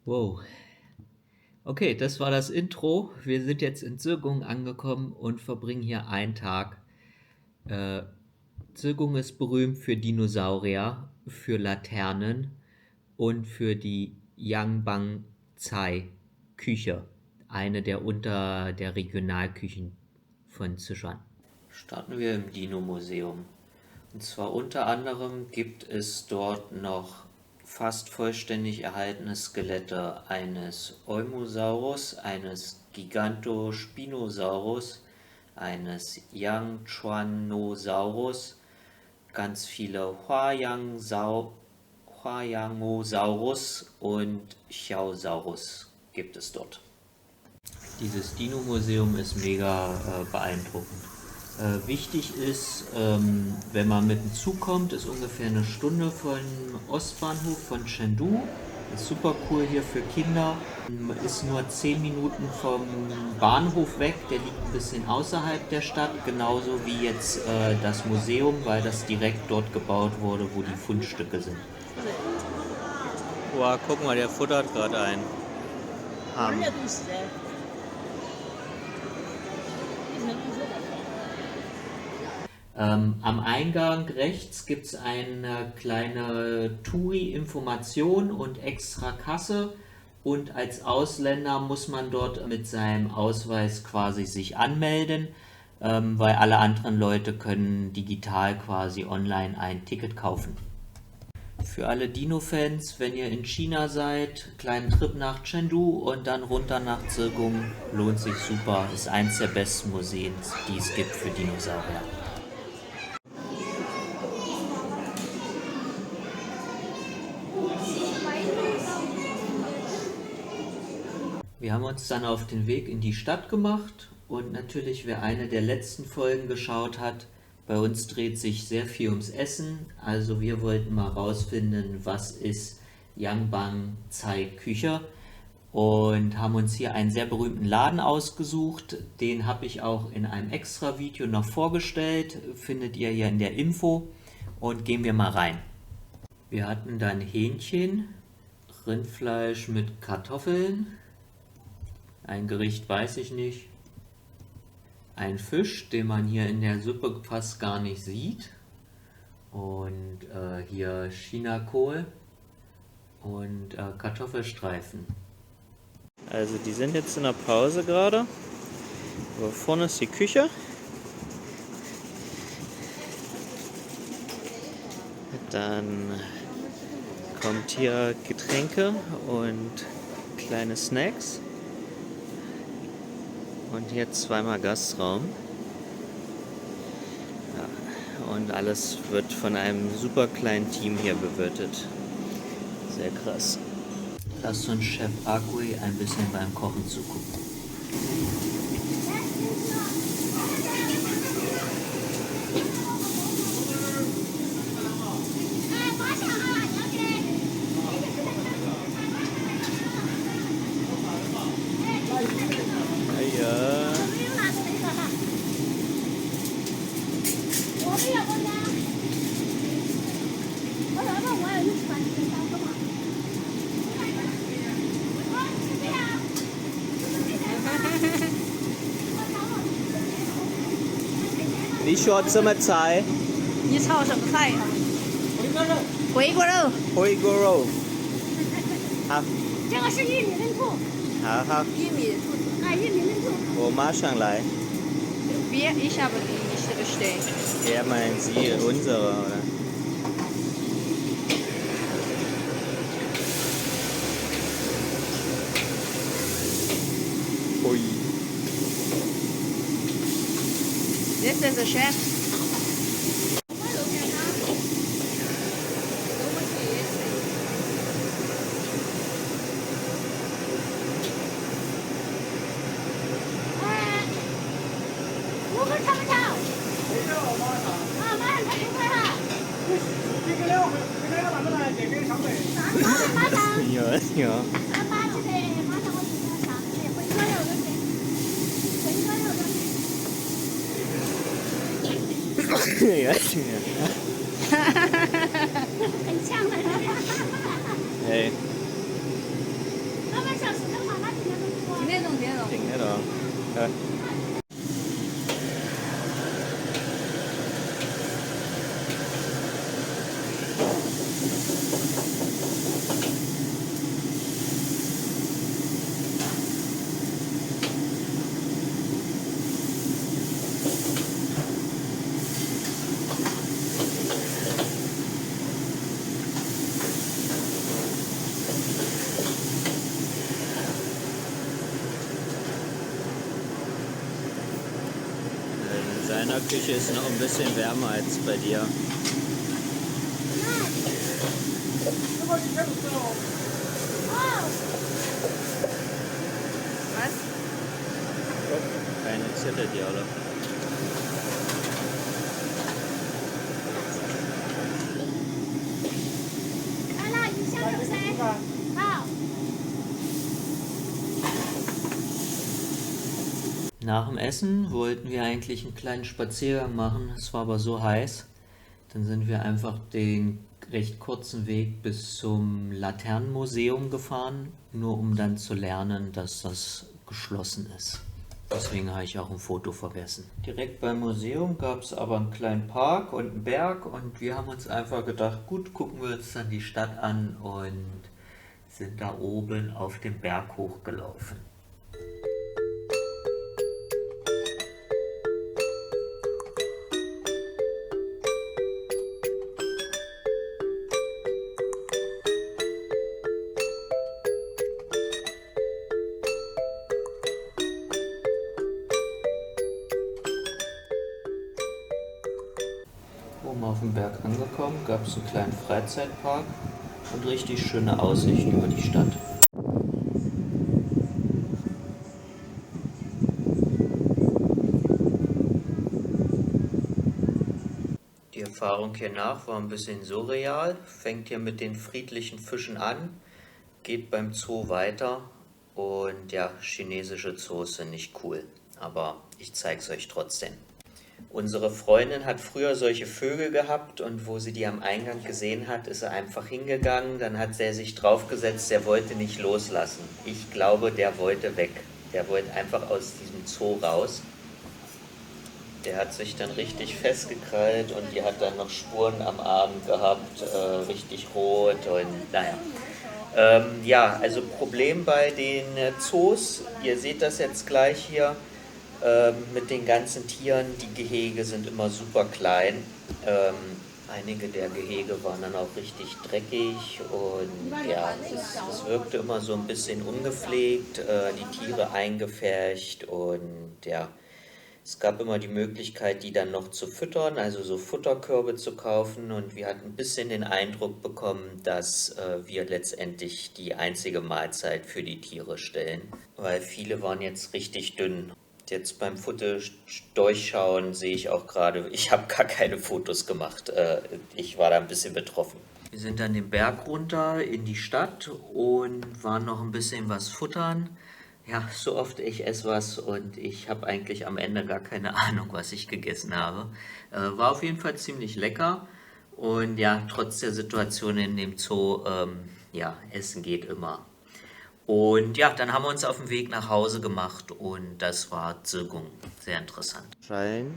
Wow. Okay, das war das Intro. Wir sind jetzt in Zirgung angekommen und verbringen hier einen Tag. Äh, Zirgung ist berühmt für Dinosaurier, für Laternen und für die Yangbang Zai Küche, eine der unter der Regionalküchen von Sichuan. Starten wir im Dino-Museum. Und zwar unter anderem gibt es dort noch fast vollständig erhaltene Skelette eines Eumosaurus, eines Gigantospinosaurus, eines Yangchuanosaurus, ganz viele Huayangosaurus und Chaosaurus gibt es dort. Dieses Dino-Museum ist mega beeindruckend. Wichtig ist, wenn man mit dem Zug kommt, ist ungefähr eine Stunde von Ostbahnhof von Chengdu. Ist super cool hier für Kinder. Ist nur 10 Minuten vom Bahnhof weg, der liegt ein bisschen außerhalb der Stadt, genauso wie jetzt das Museum, weil das direkt dort gebaut wurde, wo die Fundstücke sind. Wow, guck mal, der futtert gerade ein. Am Eingang rechts gibt es eine kleine TUI-Information und extra Kasse. Und als Ausländer muss man dort mit seinem Ausweis quasi sich anmelden, weil alle anderen Leute können digital quasi online ein Ticket kaufen. Für alle Dino-Fans, wenn ihr in China seid, kleinen Trip nach Chengdu und dann runter nach Zirgung, lohnt sich super. Ist eins der besten Museen, die es gibt für Dinosaurier. Wir haben uns dann auf den Weg in die Stadt gemacht und natürlich, wer eine der letzten Folgen geschaut hat, bei uns dreht sich sehr viel ums Essen. Also wir wollten mal rausfinden, was ist Yangbang Zai Küche und haben uns hier einen sehr berühmten Laden ausgesucht. Den habe ich auch in einem extra Video noch vorgestellt, findet ihr hier in der Info und gehen wir mal rein. Wir hatten dann Hähnchen, Rindfleisch mit Kartoffeln. Ein Gericht weiß ich nicht. Ein Fisch, den man hier in der Suppe fast gar nicht sieht. Und hier Chinakohl und Kartoffelstreifen. Also die sind jetzt in der Pause gerade. So, vorne ist die Küche. Dann kommt hier Getränke und kleine Snacks. Und hier zweimal Gastraum. Ja, und alles wird von einem super kleinen Team hier bewirtet. Sehr krass. Lasst uns Chef Agui ein bisschen beim Kochen zugucken. Ja.你说什么菜？你炒什么菜呀、回锅肉。回锅肉。好，这个是玉米炖兔。好好，玉米兔子。啊，玉米炖兔。我马上来。别一下不给你是个谁Er meint sie, unsere, oder? Ui.？This is a chef. 我们尝不尝？啊，马上尝一块哈。马上。有有。啊，马上的，马上我给你尝。回锅肉都是。回锅肉都是。有有。很呛的是吧？哎。种别的。挺的啊。In seiner Küche ist noch ein bisschen wärmer als bei dir. Was? Keine Zitterdiale. Nach dem Essen wollten wir eigentlich einen kleinen Spaziergang machen, es war aber so heiß. Dann sind wir einfach den recht kurzen Weg bis zum Laternenmuseum gefahren, nur um dann zu lernen, dass das geschlossen ist. Deswegen habe ich auch ein Foto vergessen. Direkt beim Museum gab es aber einen kleinen Park und einen Berg und wir haben uns einfach gedacht, gut, gucken wir uns dann die Stadt an und sind da oben auf den Berg hochgelaufen. Oben auf dem Berg angekommen, gab es einen kleinen Freizeitpark und richtig schöne Aussicht über die Stadt. Die Erfahrung hier nach war ein bisschen surreal, fängt hier mit den friedlichen Fischen an, geht beim Zoo weiter und ja, chinesische Zoos sind nicht cool, aber ich zeige es euch trotzdem. Unsere Freundin hat früher solche Vögel gehabt und wo sie die am Eingang gesehen hat, ist sie einfach hingegangen, dann hat sie sich draufgesetzt, der wollte nicht loslassen. Ich glaube, der wollte weg. Der wollte einfach aus diesem Zoo raus. Der hat sich dann richtig festgekrallt und die hat dann noch Spuren am Arm gehabt, richtig rot und naja. Ja, also Problem bei den Zoos, ihr seht das jetzt gleich hier, mit den ganzen Tieren, die Gehege sind immer super klein. Einige der Gehege waren dann auch richtig dreckig und ja, es wirkte immer so ein bisschen ungepflegt, die Tiere eingepfercht und ja, es gab immer die Möglichkeit, die dann noch zu füttern, also so Futterkörbe zu kaufen und wir hatten ein bisschen den Eindruck bekommen, dass wir letztendlich die einzige Mahlzeit für die Tiere stellen, weil viele waren jetzt richtig dünn. Jetzt beim Foto durchschauen sehe ich auch gerade, ich habe gar keine Fotos gemacht. Ich war da ein bisschen betroffen. Wir sind dann den Berg runter in die Stadt und waren noch ein bisschen was futtern. Ja, so oft ich esse was und ich habe eigentlich am Ende gar keine Ahnung, was ich gegessen habe. War auf jeden Fall ziemlich lecker und ja, trotz der Situation in dem Zoo, ja, Essen geht immer. Und ja, dann haben wir uns auf den Weg nach Hause gemacht und das war Zirgung. Sehr interessant. Schallen